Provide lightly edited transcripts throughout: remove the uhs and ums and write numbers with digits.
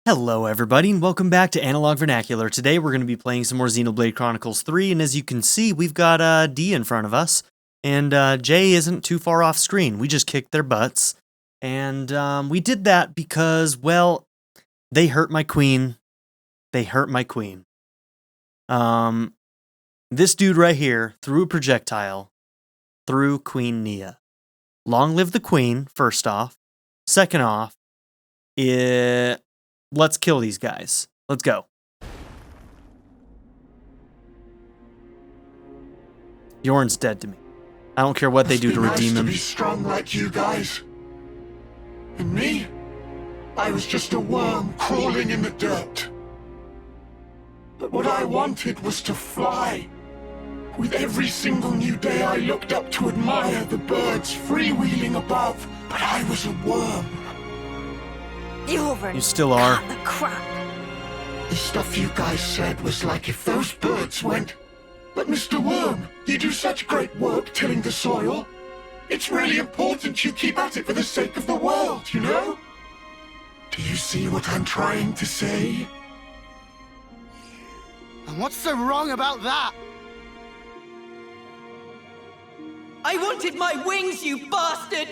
Hello everybody and welcome back to Analog Vernacular. Today we're going to be playing some more Xenoblade Chronicles 3, and as you can see we've got D in front of us, and J isn't too far off screen. We just kicked their butts, and we did that because, well, they hurt my queen. They hurt my queen. This dude right here threw a projectile through Queen Nia. Long live the queen, first off. Second off, let's kill these guys. Let's go. Yorn's dead to me. I don't care what they do to redeem him. To be strong like you guys. And me? I was just a worm crawling in the dirt. But what I wanted was to fly. With every single new day I looked up to admire the birds freewheeling above, but I was a worm. You still are. The crap. The stuff you guys said was like if those birds went, "But Mr. Worm, you do such great work tilling the soil. It's really important you keep at it for the sake of the world, you know?" Do you see what I'm trying to say? And what's so wrong about that? I wanted my wings, you bastard!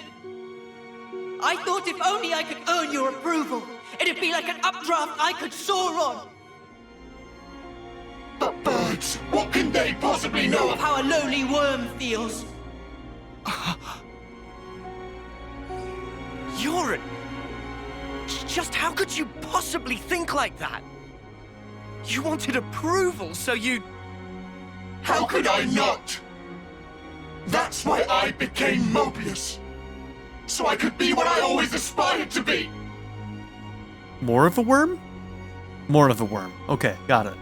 I thought if only I could earn your approval, it'd be like an updraft I could soar on. But birds, what can they possibly know Of how a lonely worm feels. Yoren! Just how could you possibly think like that? You wanted approval, so you... How could I not? That's why I became Mobius. So I could be what I always aspired to be. More of a worm? More of a worm. Okay, got it.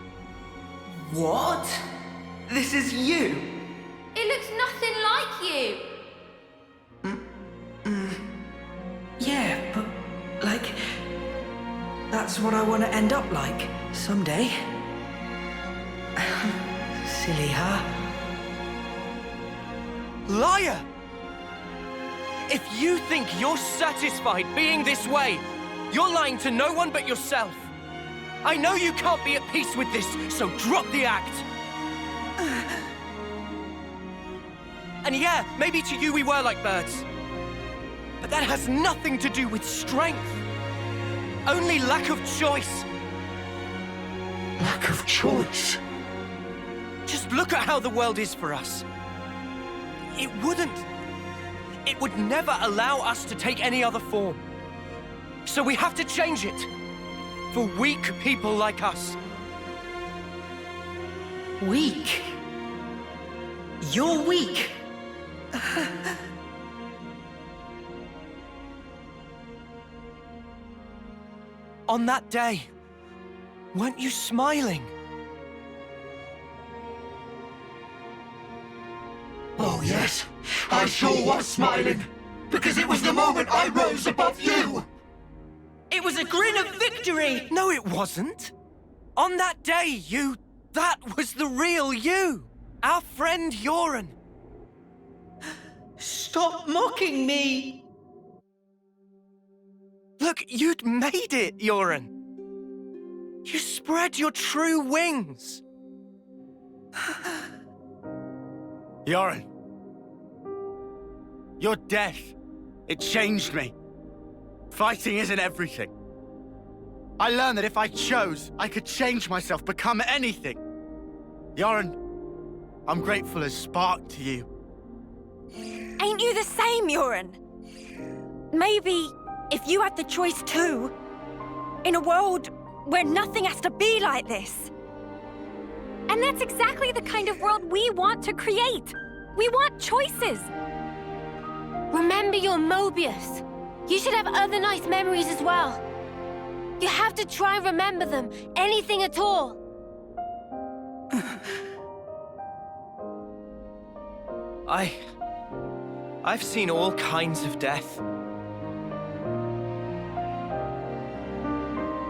What? This is you? It looks nothing like you. Yeah, but, like... That's what I want to end up like, someday. Silly, huh? Liar! If you think you're satisfied being this way, you're lying to no one but yourself. I know you can't be at peace with this, so drop the act. And yeah, maybe to you we were like birds. But that has nothing to do with strength. Only lack of choice. Lack of choice? Just look at how the world is for us. It would never allow us to take any other form. So we have to change it. For weak people like us. Weak? You're weak. On that day, weren't you smiling? Oh yes, I sure was smiling. Because it was the moment I rose above you. It was a grin of victory! No, it wasn't. On that day, that was the real you. Our friend Yoren. Stop mocking me! Look, you'd made it, Yoren. You spread your true wings. Yoren. Your death, it changed me. Fighting isn't everything. I learned that if I chose, I could change myself, become anything. Yoren, I'm grateful as Spark to you. Ain't you the same, Yoren? Maybe if you had the choice too, in a world where nothing has to be like this. And that's exactly the kind of world we want to create. We want choices. Remember your Mobius. You should have other nice memories as well. You have to try and remember them, anything at all. I've seen all kinds of death.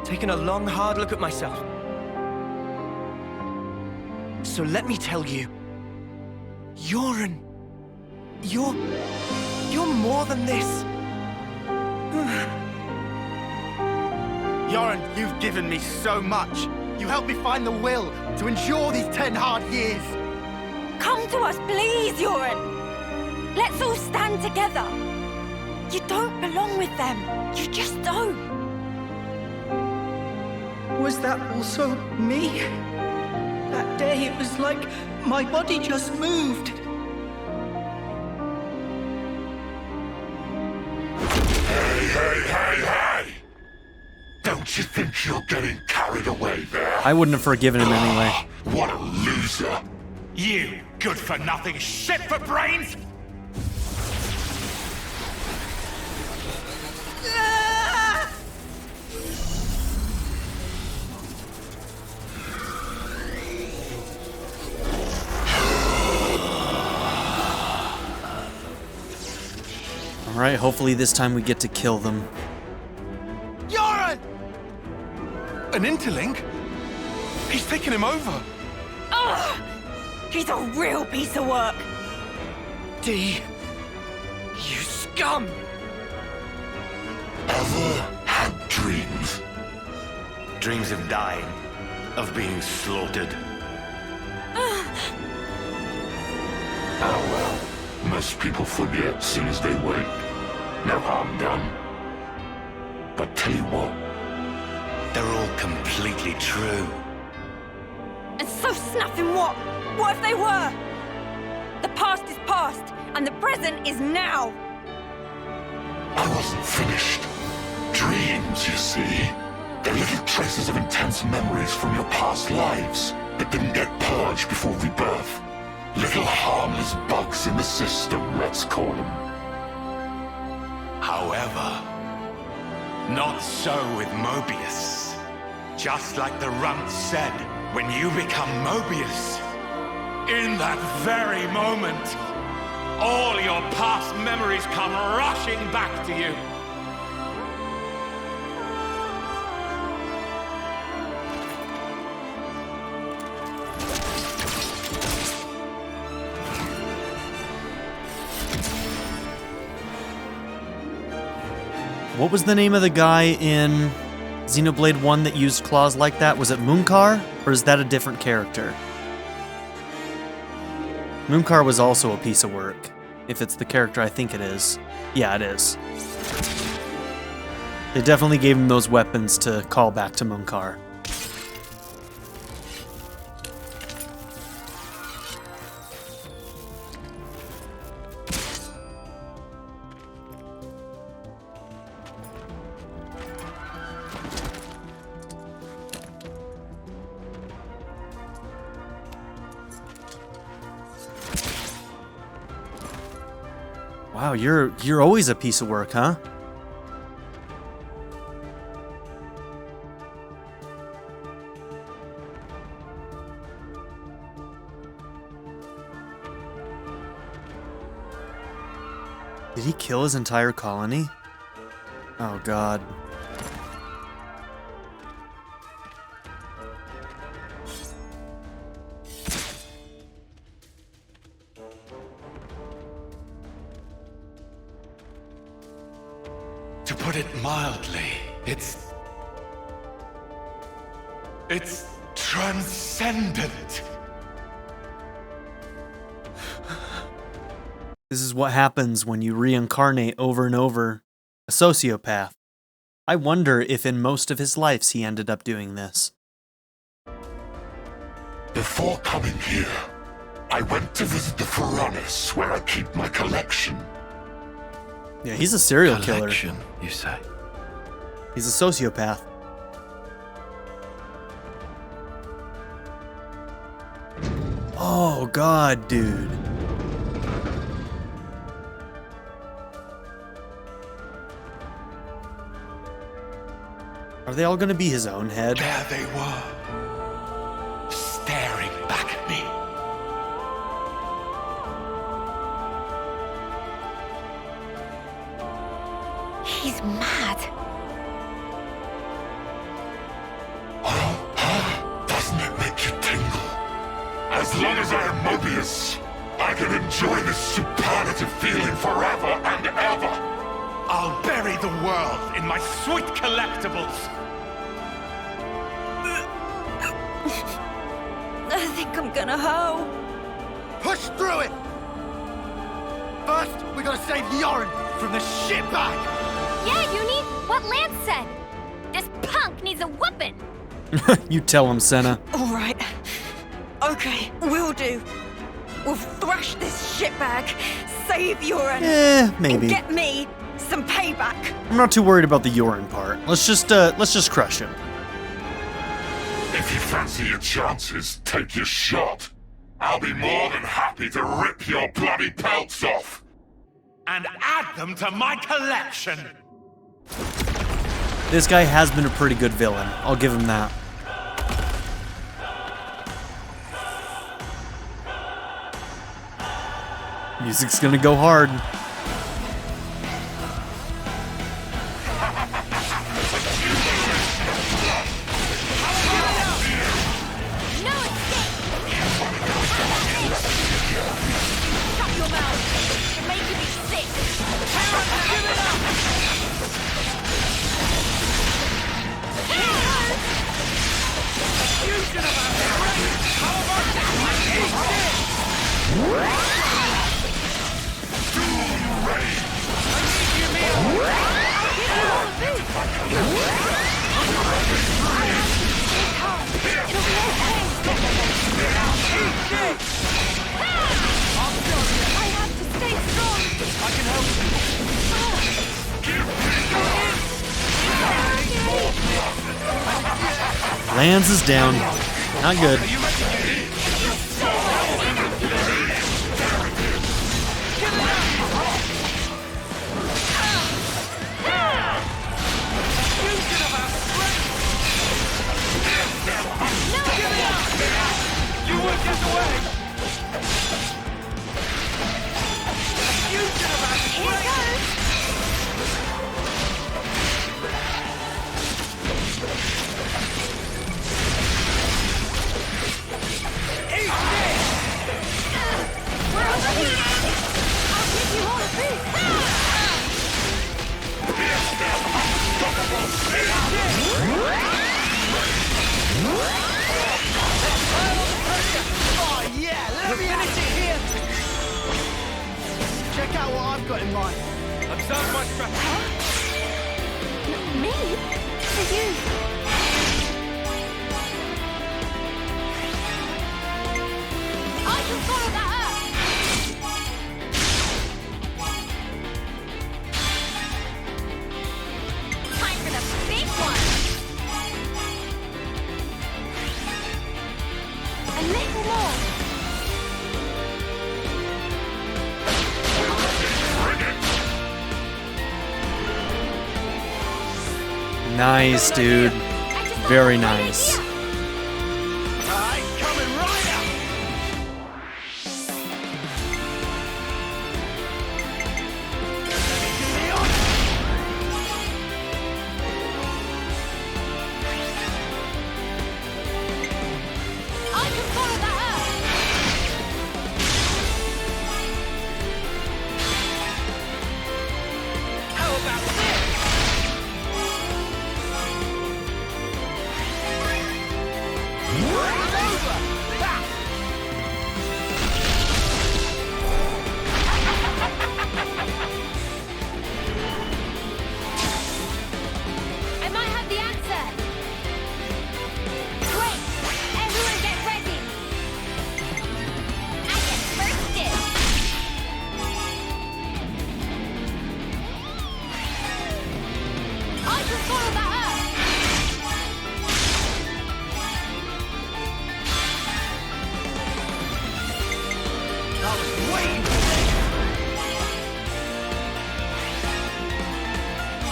Taken a long, hard look at myself. So let me tell you, Yoren, you're more than this. Yoren, you've given me so much. You helped me find the will to endure these 10 hard years. Come to us, please, Yoren. Let's all stand together. You don't belong with them. You just don't. Was that also me? That day it was like my body just moved. Hey! Don't you think you're getting carried away there? I wouldn't have forgiven him anyway. What a loser! You good-for-nothing shit for brains! Alright, hopefully this time we get to kill them. Yoren! An interlink? He's taken him over. Ugh! He's a real piece of work. D, you scum! Ever had dreams? Dreams of dying, of being slaughtered. Oh well, most people forget as soon as they wake. No harm done. But tell you what, They're all completely true. And so snapping what? What if they were? The past is past, and the present is now. I wasn't finished. Dreams, you see. They're little traces of intense memories from your past lives that didn't get purged before rebirth. Little harmless bugs in the system, let's call them. However, not so with Mobius. Just like the runt said, when you become Mobius, in that very moment, all your past memories come rushing back to you. What was the name of the guy in Xenoblade 1 that used claws like that? Was it Munkar? Or is that a different character? Munkar was also a piece of work. If it's the character I think it is. Yeah, it is. They definitely gave him those weapons to call back to Munkar. Wow, you're always a piece of work, huh? Did he kill his entire colony? Oh god. To put it mildly, it's transcendent. This is what happens when you reincarnate over and over. A sociopath. I wonder if in most of his lives he ended up doing this. Before coming here, I went to visit the Furnace where I keep my collection. Yeah, he's a serial killer. Collection, you say? He's a sociopath. Oh god, dude. Are they all gonna be his own head? There they were, staring back at me. He's mad. Doesn't it make you tingle? As long as I am Mobius, I can enjoy this superlative feeling forever and ever. I'll bury the world in my sweet collectibles. I think I'm gonna hoe. Push through it! First, we gotta save Yoren from the shitbag! Yeah, Eunie, what Lanz said. This punk needs a whooping. You tell him, Sena. All right. Okay, we'll do. We'll thrash this shitbag, save Yoren, Maybe. and get me some payback. I'm not too worried about the urine part. Let's just crush him. If you fancy your chances, take your shot. I'll be more than happy to rip your bloody pelts off. And add them to my collection. This guy has been a pretty good villain. I'll give him that. Music's gonna go hard. No escape. Shut your mouth. You're making me sick. Give it up. I have to stay strong. I can help you. Lanz is down. Not good. You won't get away! Here goes. We're over here. I'll give you all a boost. Oh yeah, let me finish it here! Check out what I've got in mind. Observe my strategy. Me? For you. I can follow that up. Time for the big one. A little more. Nice, dude. Very nice. Alright, coming right up! I can follow that up. How about this? I might have the answer. Great! Everyone get ready. I get first dibs. I can follow that up. I was waiting for this!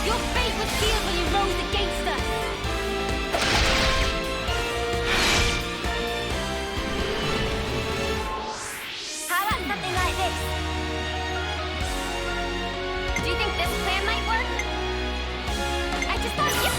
Your fate was sealed when you rose against us. How about something like this? Do you think this plan might work? I just thought you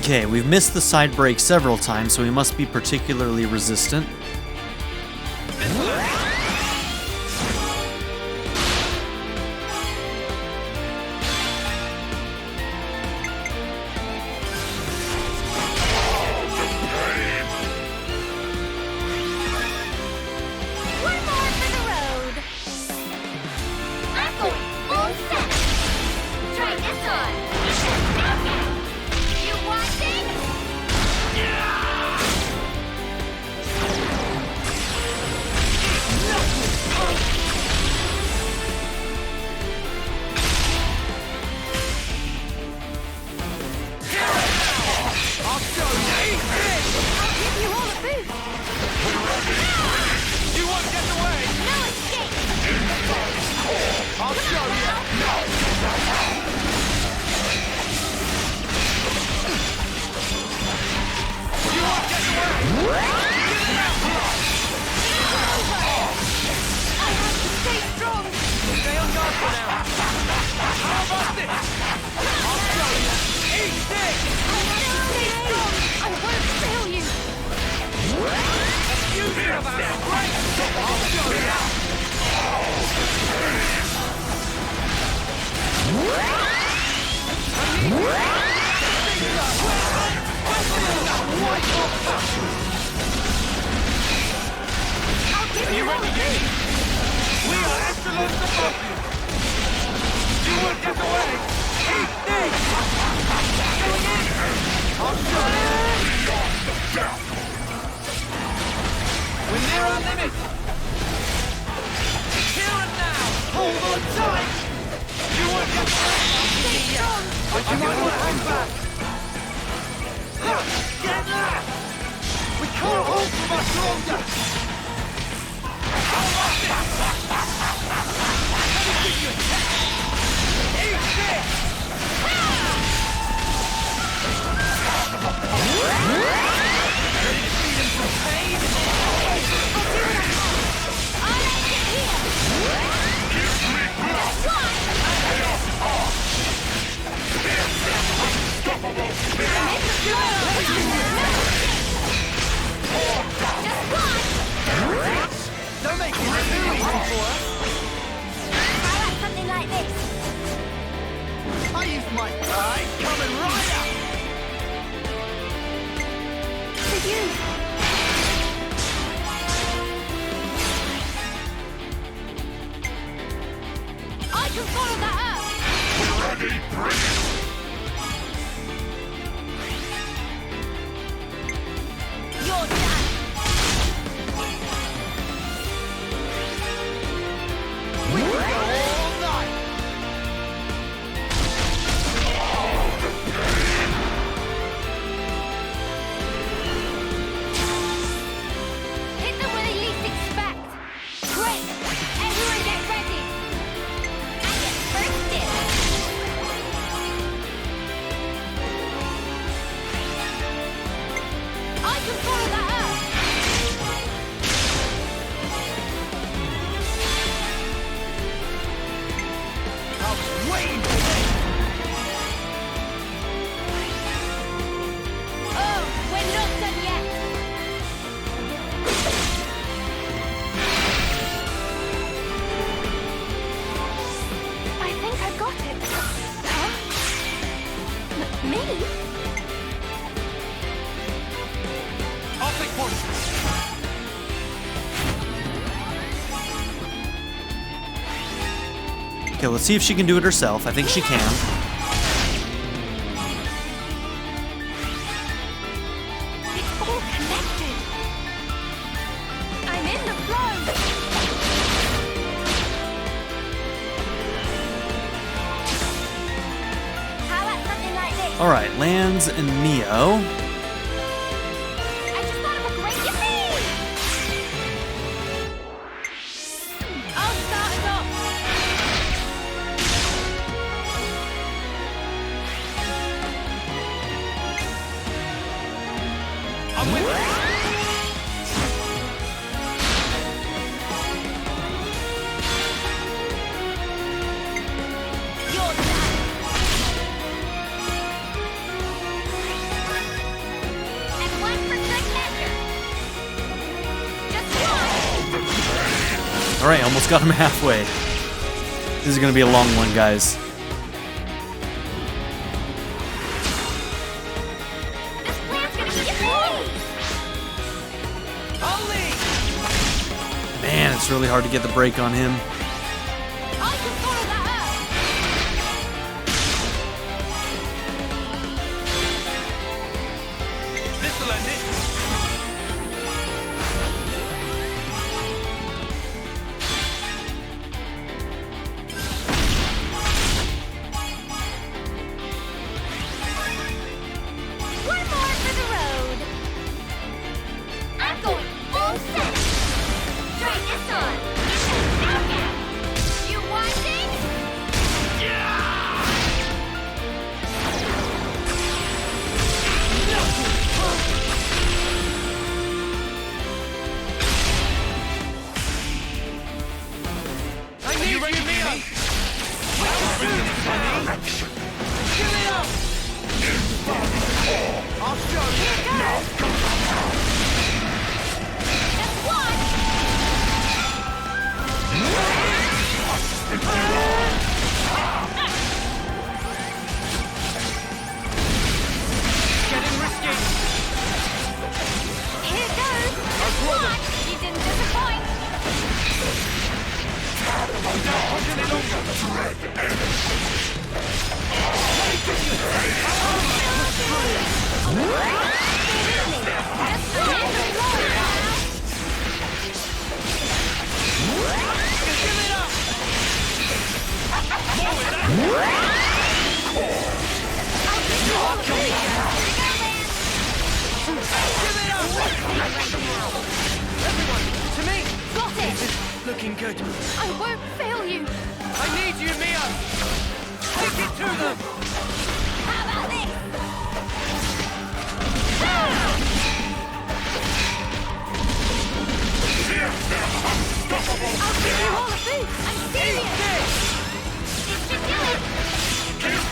Okay, we've missed the side break several times, so we must be particularly resistant. Okay, let's see if she can do it herself. I think she can. It's all connected. I'm in the flow. How about something like this? All right, Lanz and Neo. I just thought of a great yippee! I'll start us off. I'm with you. Your turn. All right, almost got him halfway. This is gonna be a long one, guys. This plan's gonna be huge! Man, it's really hard to get the break on him. I can follow that This'll end it. One more for the road. I'm going full set. Try this on. Okay. You watching? I need you, Mia. I'll show you. Just one. Getting risky. Here goes. Just one. You didn't disappoint. Don't push any longer. Just one. To me. Got it. Looking good. I won't fail you. I need you, Mia. Take it to them. How about this? I'll give you all the food. I'm serious. It's just killing. Sorry.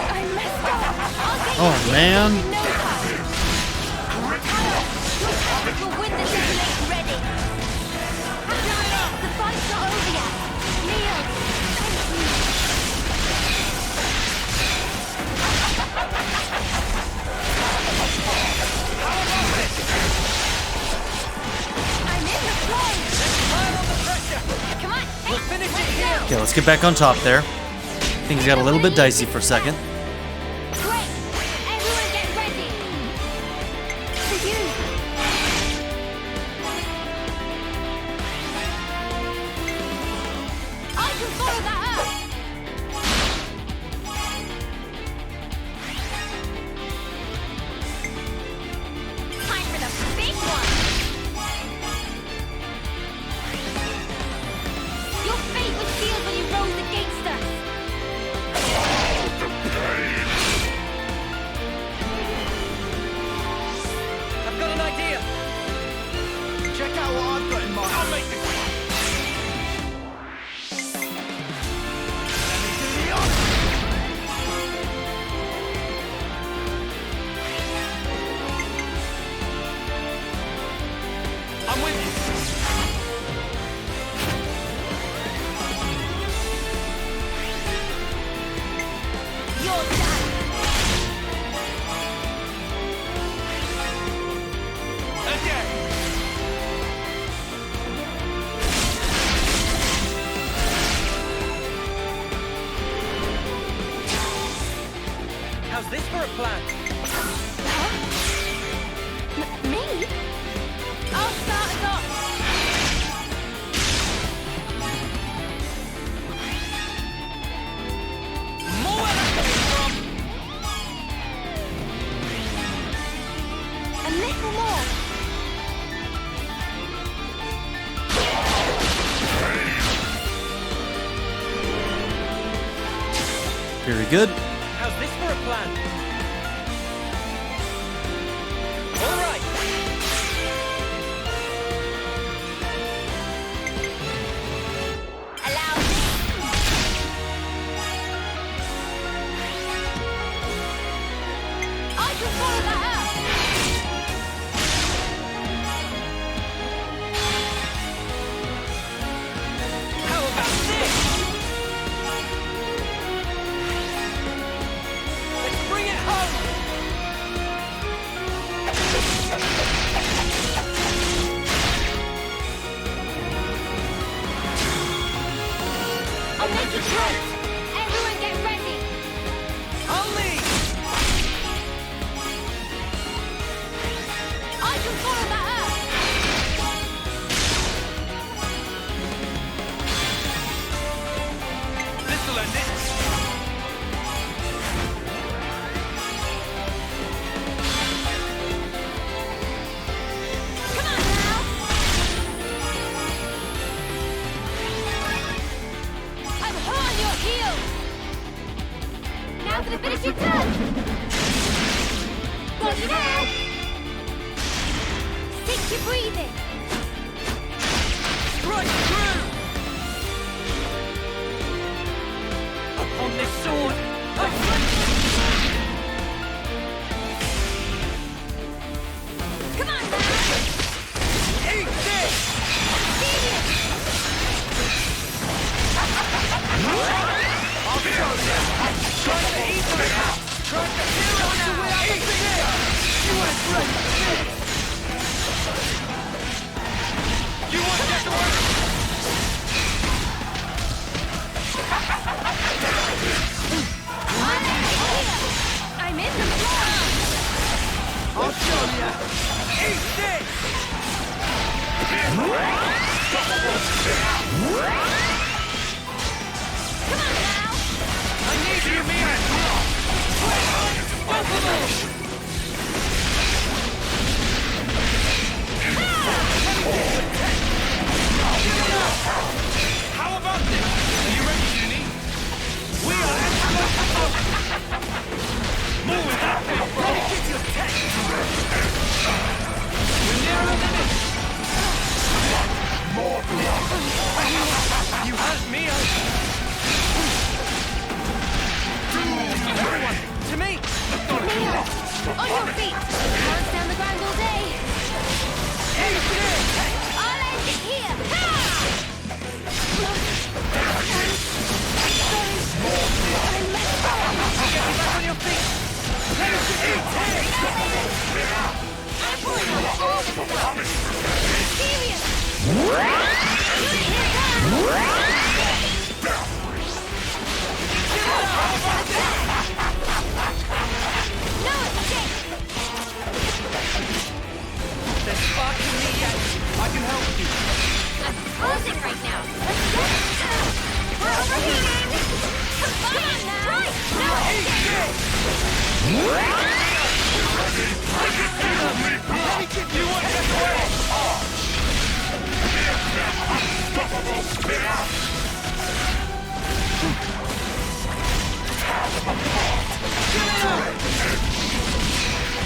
I messed up. I'll get Oh, you man. in no time. Your target will win the Xenoblade ready. The fight's not over yet. Mia, thank you. I'm in the flow. Come on. We'll finish it here. Okay, let's get back on top there. Things got a little bit dicey for a second. Great. Everyone get ready. For you. I can follow that up. Time for the big one. Your fate was sealed when you rose against us. I've got an idea. Check out what I've got in mind. I'll make this. Let me do the honor. I'm with you. You're done. Again. How's this for a plan? Me? I'll start us off. More where that's coming from. A little more. Very good. How's this for a plan? All right. Allow me. I can follow that up. Everyone get ready! I'll lead! I can follow that up! This'll end it. Come on now! I'm on your heels! Now for the finishing touch! Got you now! Sink your breathing! Strike through! Upon this sword! Come on now! Eat this! I'll show you! Try to eat them out! Try to kill us without eat this! You ain't ready for this! You want to get to work? I'm in the floor! I'll show you! Eat this! Come on now! I need you, Mia! Unstoppable! How about this? Are you ready, Eunie? We are unstoppable! More with that thing! Let me get your tech! We're nearer than it! You hurt me! Everyone, to me! Mia! On your feet! Can't stand the ground all day! Eat this! I'll end it here! Ha! Get you back on your feet! Let us eat this! I'm pulling out all the stuff! Serious! Here it comes! No escape! There's spark in me yet! I can help you! I'm frozen right now! Let's go! We're overheating! Come on now! Right! No escape! Let me get you one step away!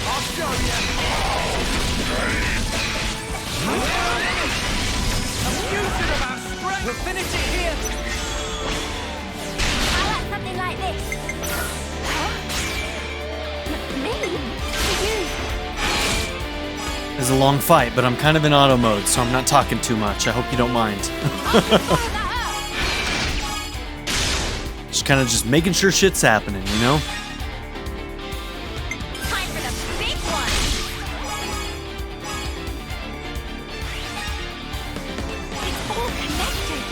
I'll show you! A fusion of our strength! We'll finish it here! I like something like this. Huh? Me? You? It's a long fight, but I'm kind of in auto mode, so I'm not talking too much. I hope you don't mind. I can follow that Just kind of just making sure shit's happening, you know? up. Time for the big one. It's all connected.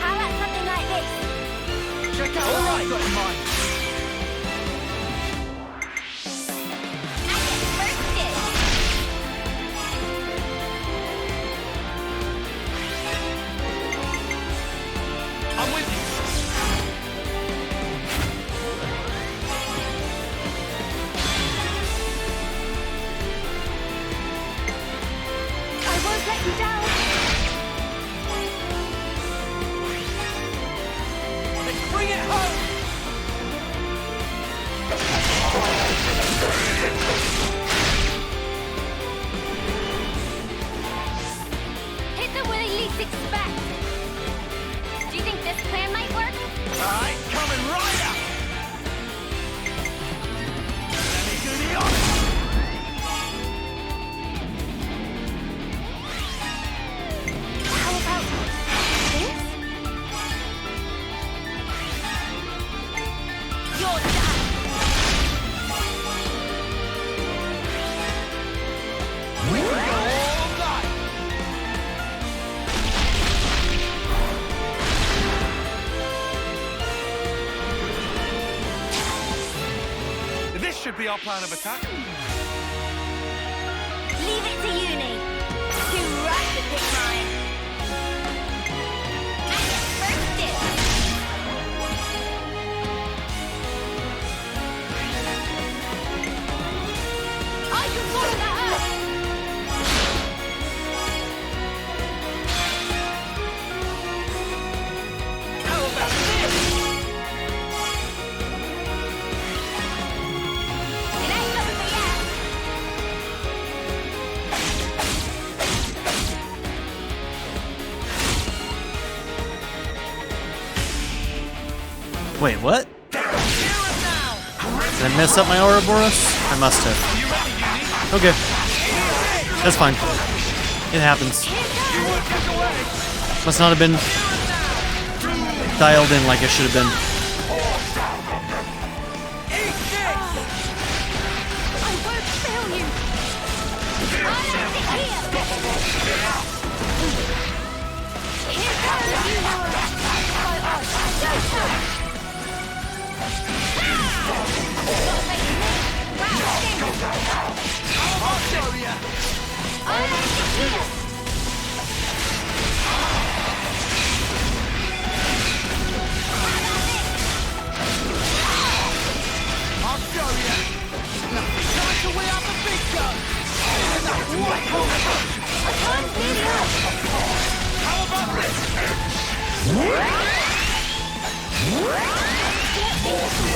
How about something like this? Check out what I've got in mind! I get first dibs. be our plan of attack. Leave it to Eunie. Too rough to pick mine. Agnus first dip. I can follow that up. How about this? It ain't over yet. Wait, what? Did I mess up my Ouroboros? I must have. Okay. That's fine. It happens. Must not have been dialed in like I should have been. I won't fail you. I'll end it here. Here goes you, Laura. By odds, don't touch. Gotta make me. Wow, I'll show ya. I'll end it here. I'll show you. Time to weigh out the big gun. And that white hole. I can't see you. How about this?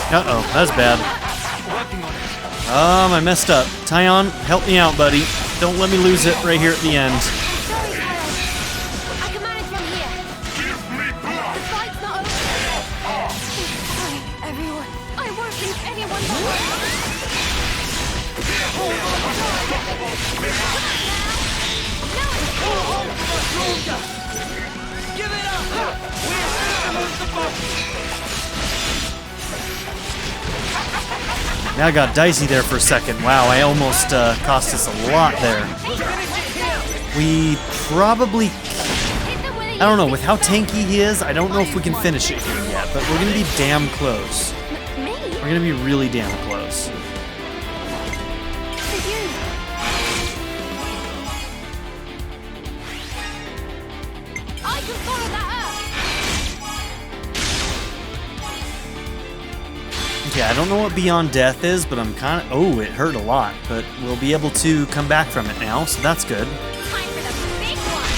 Uh-oh, that's bad. Working on it. I messed up. Taion, help me out, buddy. Don't let me lose it right here at the end. Sorry, Taion. I can manage from here. The fight's not over. Sorry, everyone. I won't leave anyone behind. Hold on, now it's Stronger. Give it up. We're still the boat. Now I got dicey there for a second. Wow, I almost cost us a lot there. We probably... I don't know, with how tanky he is, I don't know if we can finish it here yet, but we're going to be damn close. me. We're going to be really damn close. For you. I can follow that Okay, I don't know what Beyond Death is, but I'm kind of... Oh, it hurt a lot, but we'll be able to come back from it now, so that's good. up. Time for the big one.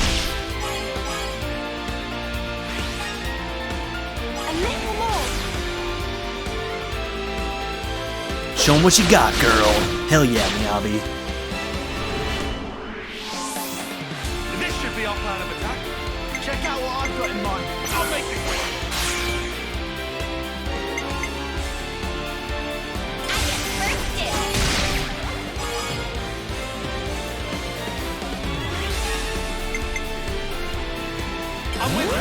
A little more. Show 'em what you got, girl. Hell yeah, Miyabi. This should be our plan of attack. Check out what I've got in mind. I'll make it work. First dip. I'm with you.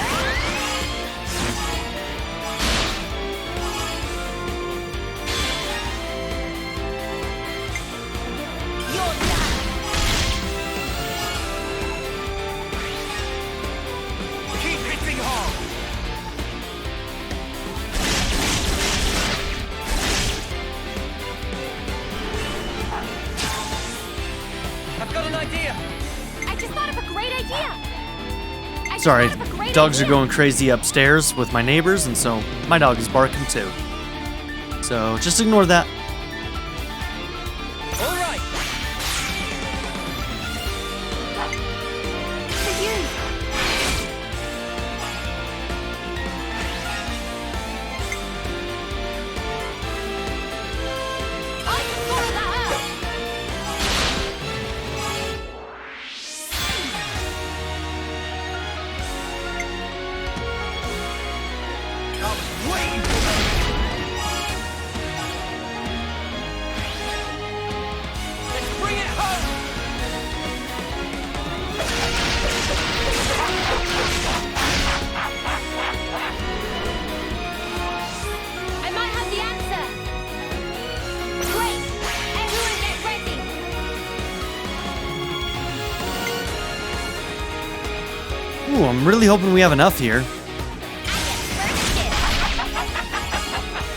You're done. Keep hitting hard. I've got an idea. I just thought of a great idea. Sorry, dogs are going crazy upstairs with my neighbors, and so my dog is barking too. So just ignore that. All right. For you. I can follow that up. I was waiting for that. Let's bring it home. I might have the answer. Great. Everyone get ready. Ooh, I'm really hoping we have enough here. First dip.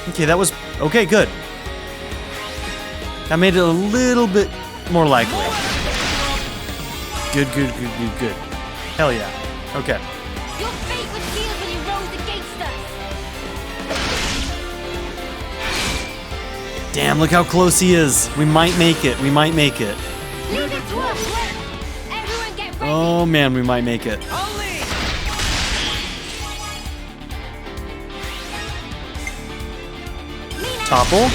Okay, that was... Okay, good. That made it a little bit more likely. Good. Hell yeah. Okay. Your fate was sealed when you rose against us. Damn, look how close he is. We might make it. Leave it to us. Everyone get ready. Oh man, we might make it. I'll lead. Topple.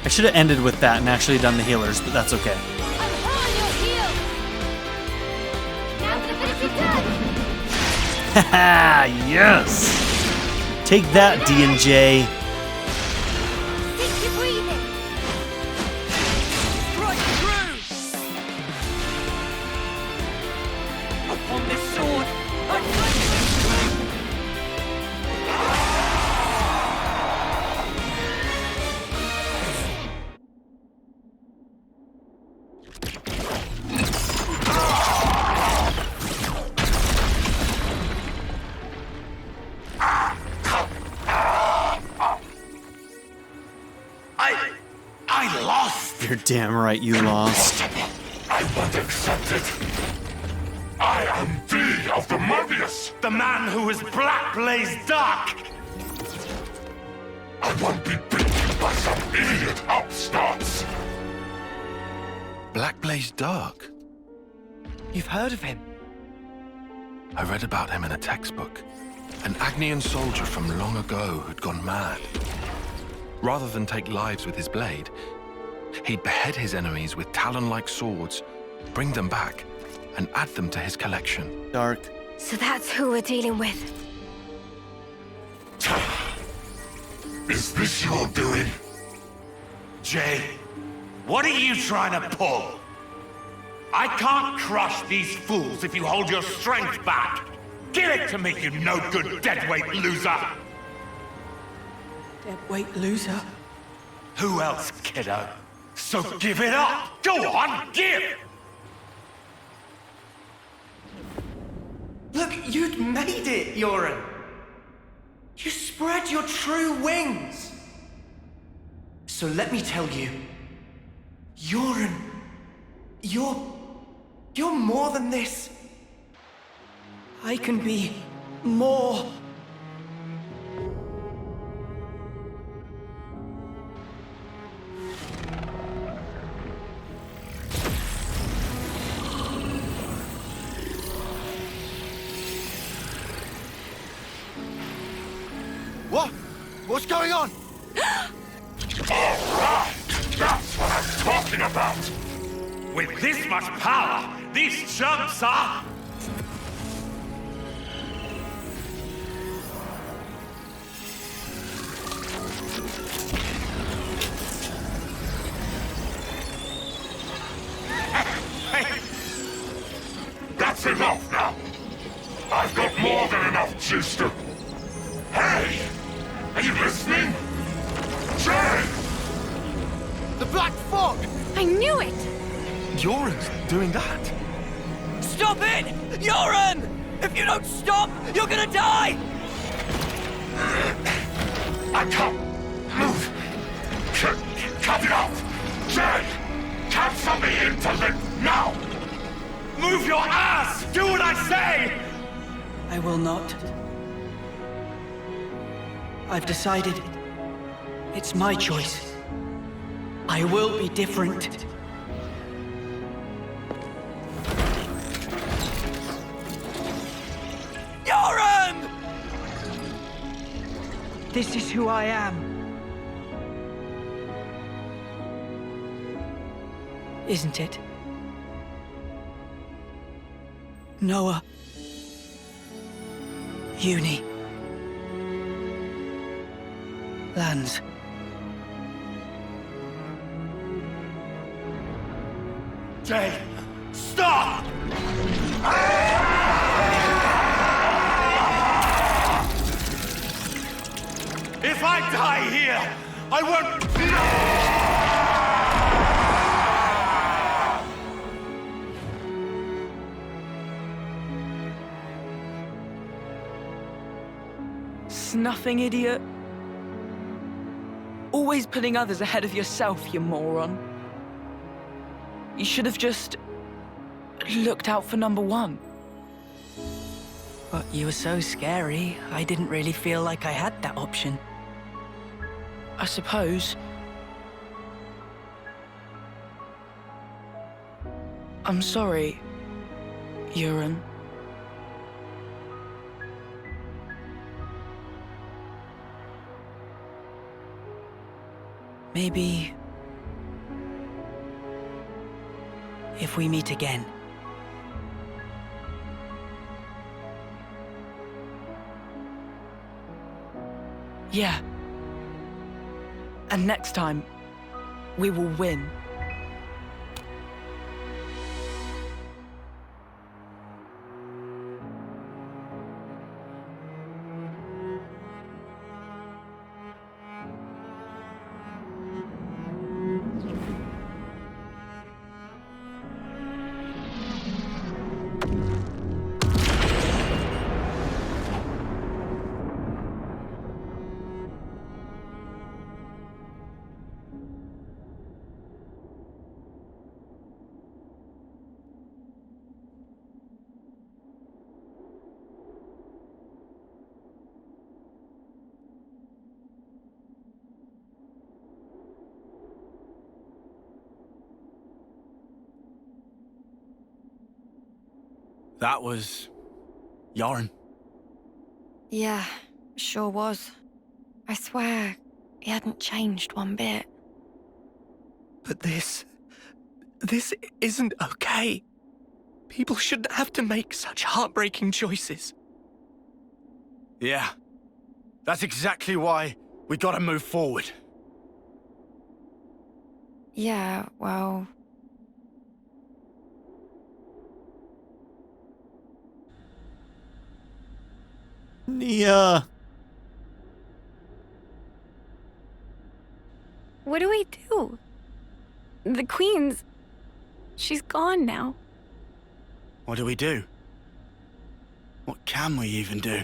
I should have ended with that and actually done the healers, but that's okay. I'm on your heel. Now for the finish your turn. Haha, yes! Take that, D&J. Take your breathing. Right through. Upon this sword, I I lost! You're damn right you lost. I won't accept it. I am D of the Mobius. The man who is black blazed dark! I won't be beaten by some idiot upstarts. Black Blaze Dark? You've heard of him? I read about him in a textbook. An Agnian soldier from long ago who'd gone mad. Rather than take lives with his blade, he'd behead his enemies with talon-like swords, bring them back, and add them to his collection. Dark. So that's who we're dealing with. Is this your doing? Jay, what are you trying to pull? I can't crush these fools if you hold your strength back. Give it to me, you no-good deadweight loser! Deadweight loser. Who else, kiddo? So give it up! Go on, give! Look, you'd made it, Yoren. You spread your true wings. So let me tell you, Yoren, you're more than this. I can be more. What? What's going on? Alright! That's what I'm talking about! With this much power, these chumps are... That's enough now! I've got more than enough juice to... Hey! Are you listening? Jay! The Black Fog! I knew it! Yoren's doing that? Stop it! Yoren! If you don't stop, you're gonna die! I can't move! Cut it off! Jay! Cancel me intellect now! Move your ass! Do what I say! I will not. I've decided. It's my choice. I will be different. Yoren! This is who I am. Isn't it? Noah. Eunie. Lanz. Jay, stop! If I die here, I won't... Snuffing idiot. All always putting others ahead of yourself, you moron. You should have just looked out for number one. But you were so scary, I didn't really feel like I had that option. I suppose. I'm sorry, Euron. Maybe if we meet again. Yeah. And next time, we will win. That was... Yarn. Yeah, sure was. I swear, he hadn't changed one bit. But this isn't okay. People shouldn't have to make such heartbreaking choices. Yeah. That's exactly why we gotta move forward. Yeah, well... Nia. What do we do? The Queen's... she's gone now. What do we do? What can we even do?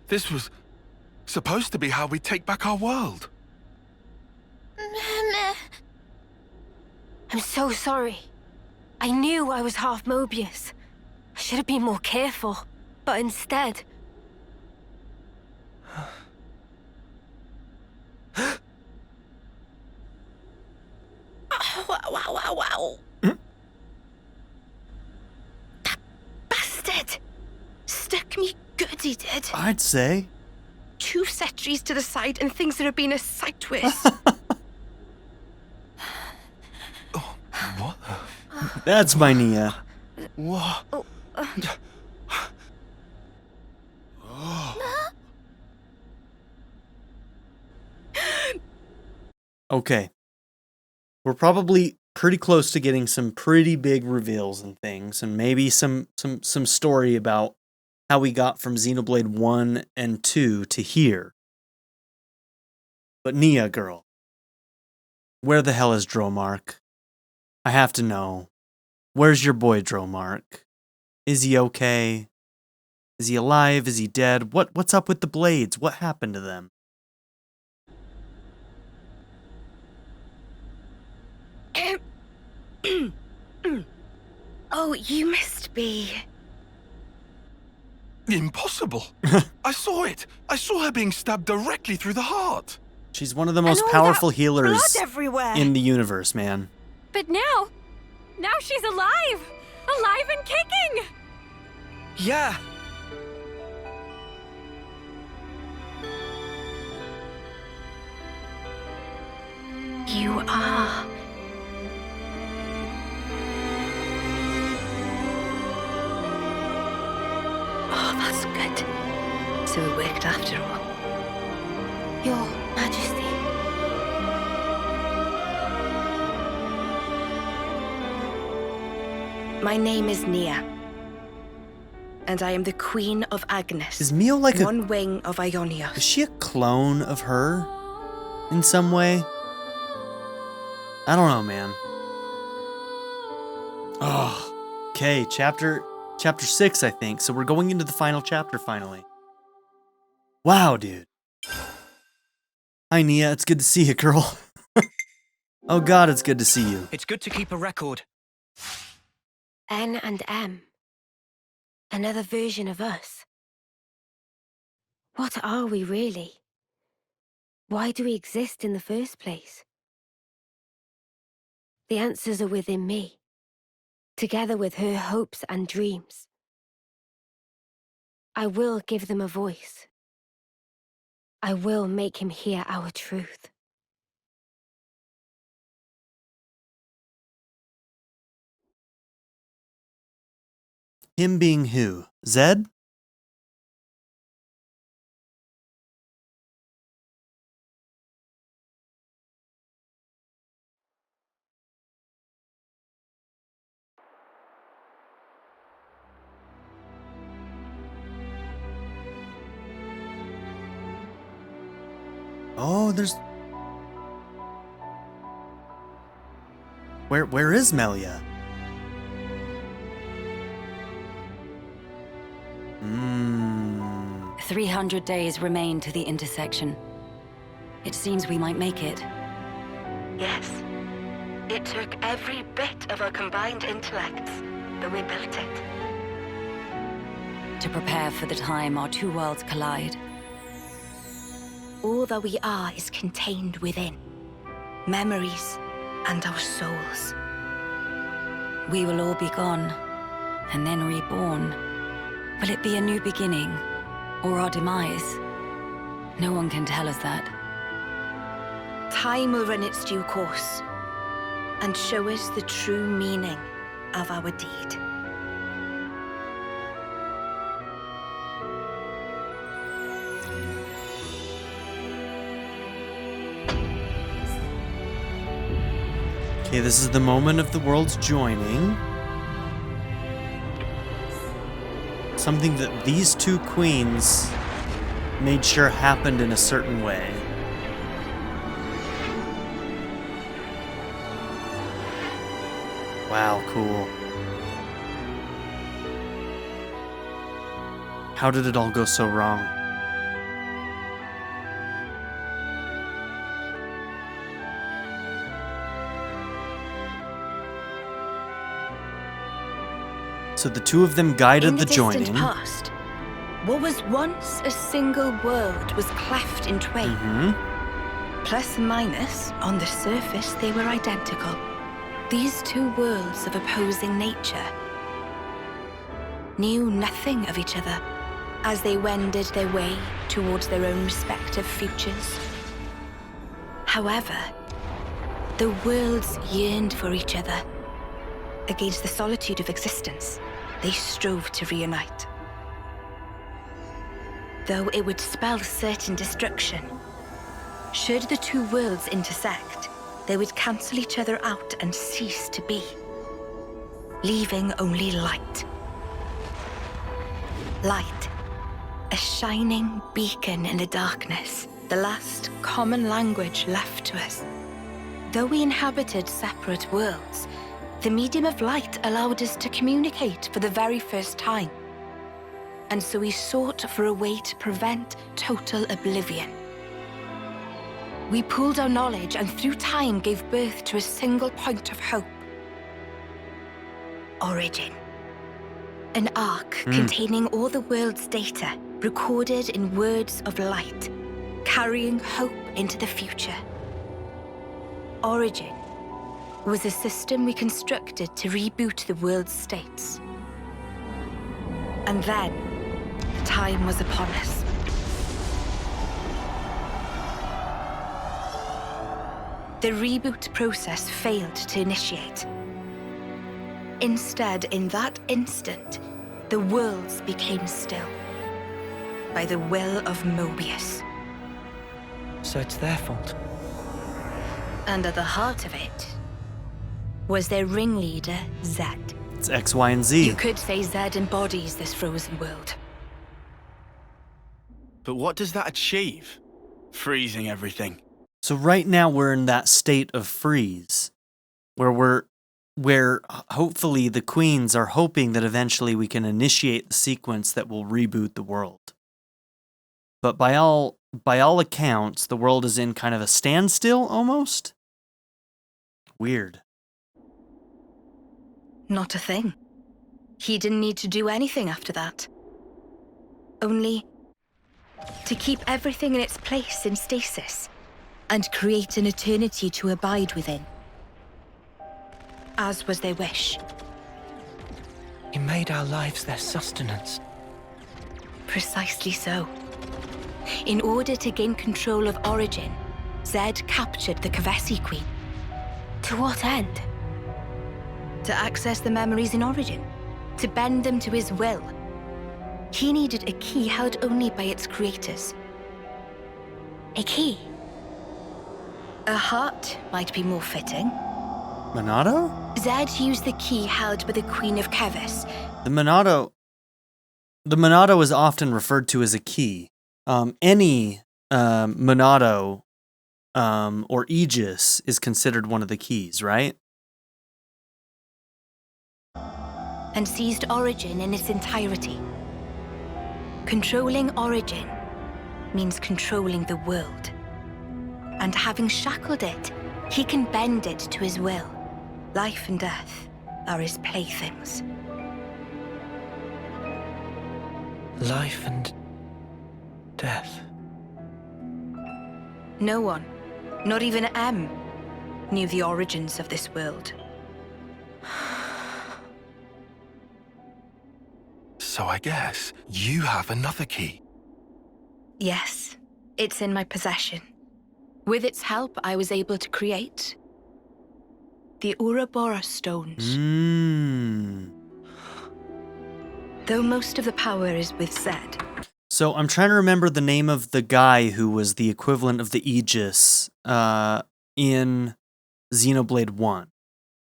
This was supposed to be how we take back our world. I'm so sorry. I knew I was half Mobius. I should have been more careful, but instead... Wow. That bastard! Stuck me good, he did. I'd say. 2 centuries to the side and things that have been a sight twist. What? That's my Nia. What? Okay. We're probably pretty close to getting some pretty big reveals and things, and maybe some story about how we got from Xenoblade 1 and 2 to here. But Nia, girl, where the hell is Dromark? I have to know. Where's your boy Dromark? Is he okay? Is he alive? Is he dead? What's up with the blades? What happened to them? Oh, you must be... Impossible. I saw it. I saw her being stabbed directly through the heart. She's one of the most all powerful that healers blood everywhere. in the universe, man. But now she's alive! Alive and kicking! Yeah. You are... Oh, that's good. So it worked after all. Your Majesty. My name is Nia. And I am the Queen of Agnus. Is Mio like a... one wing of Ionios. Is she a clone of her? In some way? I don't know, man. Oh. Okay, chapter 6, I think. So we're going into the final chapter finally. Wow, dude. Hi, Nia. It's good to see you, girl. Oh God, it's good to see you. It's good to keep a record. N and M. Another version of us. What are we really? Why do we exist in the first place? The answers are within me, together with her hopes and dreams. I will give them a voice. I will make him hear our truth. Him being who? Zed? Oh, there's... Where is Melia? 300 days remain to the intersection. It seems we might make it. Yes. It took every bit of our combined intellects, but we built it. To prepare for the time our two worlds collide. All that we are is contained within. Memories and our souls. We will all be gone, and then reborn. Will it be a new beginning, or our demise? No one can tell us that. Time will run its due course, and show us the true meaning of our deed. Okay, this is the moment of the worlds joining. Something that these two queens made sure happened in a certain way. Wow, cool. How did it all go so wrong? So the two of them guided the joining. In the distant past, what was once a single world was cleft in twain. Plus and minus, on the surface, they were identical. These two worlds of opposing nature knew nothing of each other as they wended their way towards their own respective futures. However, the worlds yearned for each other. Against the solitude of existence, they strove to reunite. Though it would spell certain destruction, should the two worlds intersect, they would cancel each other out and cease to be, leaving only light. Light, a shining beacon in the darkness, the last common language left to us. Though we inhabited separate worlds, the medium of light allowed us to communicate for the very first time. And so we sought for a way to prevent total oblivion. We pooled our knowledge and through time gave birth to a single point of hope. Origin. An arc containing all the world's data, recorded in words of light, carrying hope into the future. Origin was a system we constructed to reboot the world's states. And then, time was upon us. The reboot process failed to initiate. Instead, in that instant, the worlds became still. By the will of Mobius. So it's their fault. And at the heart of it was their ringleader, Zed. It's X, Y, and Z. You could say Zed embodies this frozen world. But what does that achieve? Freezing everything. So right now we're in that state of freeze, where hopefully the queens are hoping that eventually we can initiate the sequence that will reboot the world. but by all accounts, the world is in kind of a standstill almost. Weird. Not a thing. He didn't need to do anything after that. Only to keep everything in its place in stasis and create an eternity to abide within. As was their wish. He made our lives their sustenance. Precisely so. In order to gain control of Origin, Zed captured the Kevesi Queen. To what end? To access the memories in Origin, to bend them to his will. He needed a key held only by its creators. A key? A heart might be more fitting. Monado? Zed used the key held by the Queen of Keves. The Monado is often referred to as a key. Any Monado or Aegis is considered one of the keys, right? And seized Origin in its entirety. Controlling Origin means controlling the world. And having shackled it, he can bend it to his will. Life and death are his playthings. Life and death. No one, not even M, knew the origins of this world. So I guess you have another key. Yes, it's in my possession. With its help, I was able to create the Ouroboros stones. Though most of the power is with Zed. So I'm trying to remember the name of the guy who was the equivalent of the Aegis in Xenoblade 1.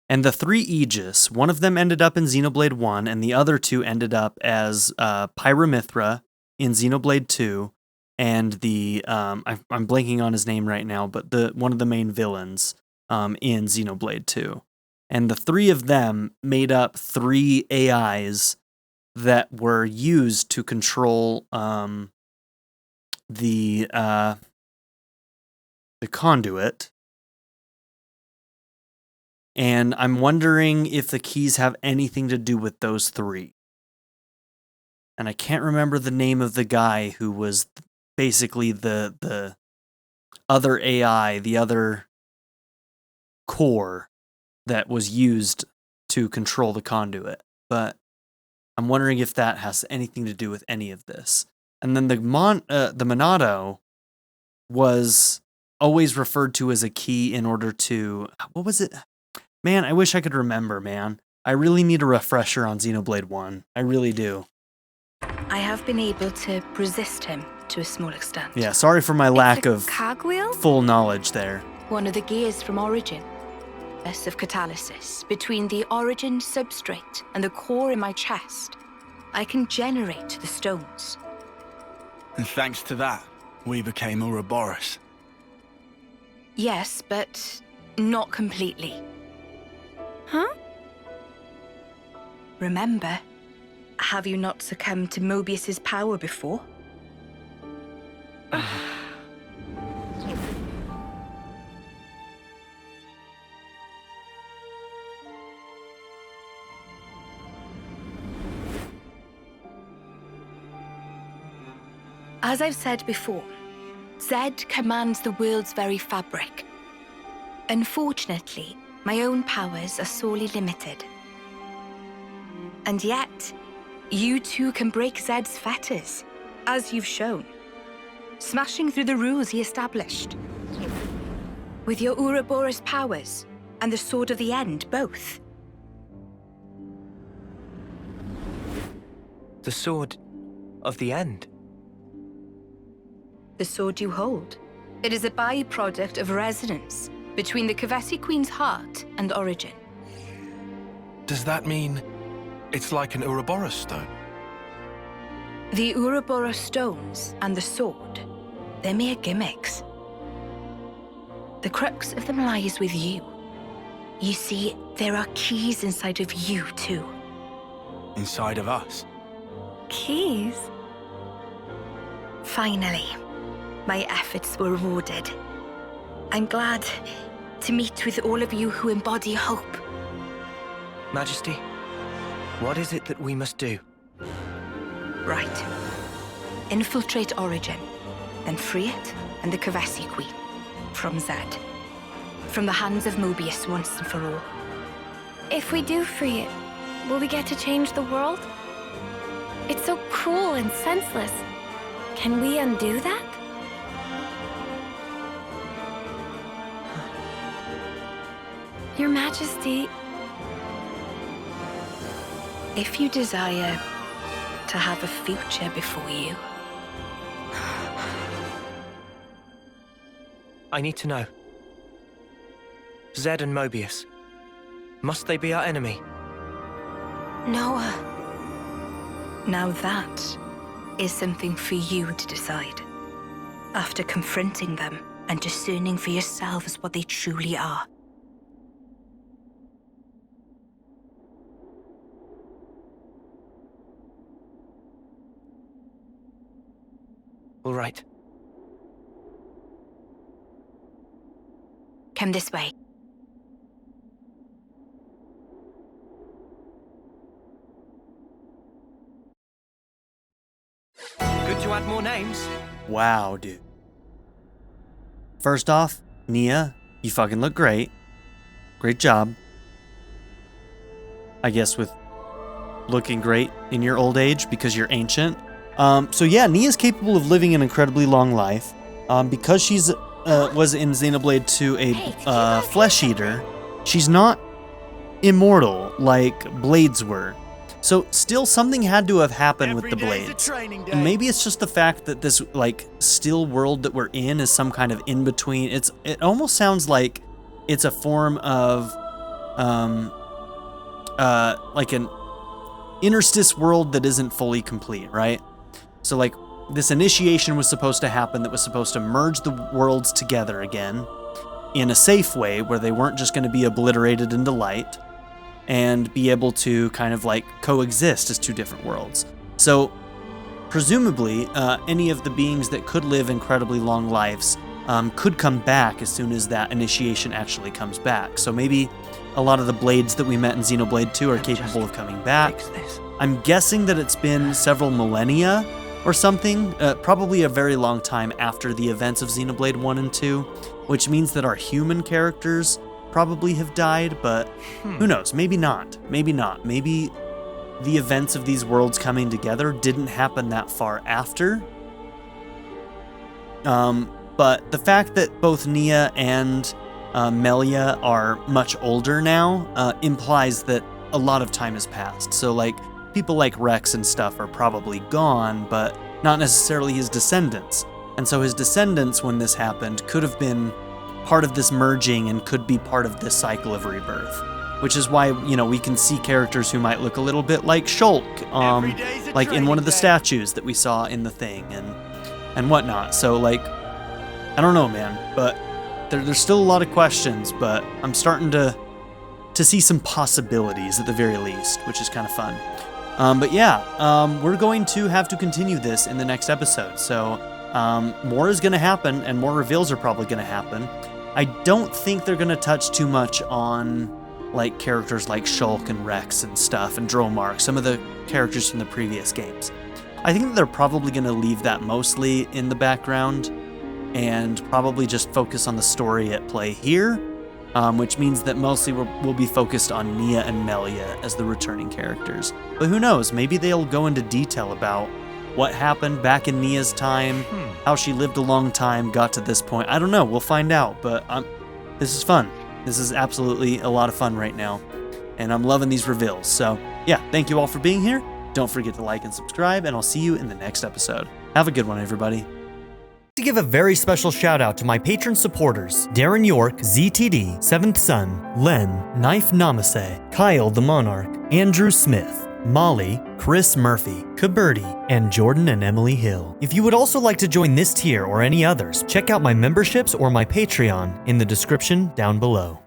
And the 3 Aegis, one of them ended up in Xenoblade 1, and the other 2 ended up as Pyramithra in Xenoblade 2, and the I'm blanking on his name right now, but one of the main villains in Xenoblade 2. And the 3 of them made up 3 AIs that were used to control the conduit. And I'm wondering if the keys have anything to do with those 3. And I can't remember the name of the guy who was basically the other AI, the other core that was used to control the conduit. But I'm wondering if that has anything to do with any of this. And then the Monado was always referred to as a key in order to... What was it? Man, I wish I could remember, man. I really need a refresher on Xenoblade 1. I really do. I have been able to resist him to a small extent. Yeah, sorry for my lack of cogwheel? full knowledge there. One of the gears from Origin. Best of catalysis between the Origin substrate and the core in my chest. I can generate the stones. And thanks to that, we became Ouroboros. Yes, but not completely. Huh? Remember, have you not succumbed to Mobius's power before? As I've said before, Zed commands the world's very fabric. Unfortunately, my own powers are sorely limited. And yet, you too can break Zed's fetters, as you've shown, smashing through the rules he established. With your Ouroboros powers and the Sword of the End, both. The Sword of the End? The sword you hold. It is a byproduct of resonance between the Kevesi Queen's heart and Origin. Does that mean it's like an Ouroboros stone? The Ouroboros stones and the sword, they're mere gimmicks. The crux of them lies with you. You see, there are keys inside of you too. Inside of us? Keys? Finally, my efforts were rewarded. I'm glad to meet with all of you who embody hope. Majesty, what is it that we must do? Right. Infiltrate Origin, then free it and the Kavasi Queen from Zed. From the hands of Mobius once and for all. If we do free it, will we get to change the world? It's so cruel and senseless. Can we undo that? Your Majesty... If you desire to have a future before you... I need to know. Zed and Mobius. Must they be our enemy? Noah. Now that is something for you to decide. After confronting them and discerning for yourselves what they truly are. All right. Come this way. Good to add more names. Wow, dude. First off, Nia, you fucking look great. Great job. I guess with looking great in your old age because you're ancient. So yeah, Nia's capable of living an incredibly long life. Because she's was in Xenoblade 2 a flesh eater, she's not immortal like blades were. So still something had to have happened with the blades. And maybe it's just the fact that this like still world that we're in is some kind of in between. It almost sounds like it's a form of like an interstice world that isn't fully complete, right? So like this initiation was supposed to happen that was supposed to merge the worlds together again in a safe way where they weren't just going to be obliterated into light and be able to kind of like coexist as two different worlds. So presumably any of the beings that could live incredibly long lives could come back as soon as that initiation actually comes back. So maybe a lot of the blades that we met in Xenoblade 2 are capable of coming back. I'm guessing that it's been several millennia or something, probably a very long time after the events of Xenoblade 1 and 2, which means that our human characters probably have died, but who knows, maybe not. Maybe the events of these worlds coming together didn't happen that far after. But the fact that both Nia and Melia are much older now implies that a lot of time has passed. So like people like Rex and stuff are probably gone, but not necessarily his descendants. And so his descendants, when this happened, could have been part of this merging and could be part of this cycle of rebirth. Which is why, you know, we can see characters who might look a little bit like Shulk, like in one of the statues that we saw in the thing and whatnot. So like, I don't know, man, but there's still a lot of questions, but I'm starting to see some possibilities at the very least, which is kind of fun. But yeah, we're going to have to continue this in the next episode. So more is going to happen and more reveals are probably going to happen. I don't think they're going to touch too much on like characters like Shulk and Rex and stuff and Dromark, some of the characters from the previous games. I think that they're probably going to leave that mostly in the background and probably just focus on the story at play here, which means that mostly we'll be focused on Nia and Melia as the returning characters. But who knows, maybe they'll go into detail about what happened back in Nia's time, how she lived a long time, got to this point. I don't know, we'll find out, but this is fun. This is absolutely a lot of fun right now, and I'm loving these reveals. So yeah, thank you all for being here. Don't forget to like and subscribe, and I'll see you in the next episode. Have a good one, everybody. To give a very special shout out to my patron supporters, Darren York, ZTD, 7th Son, Len, Knife Namaste, Kyle the Monarch, Andrew Smith, Molly, Chris Murphy, Kaberti, and Jordan and Emily Hill. If you would also like to join this tier or any others, check out my memberships or my Patreon in the description down below.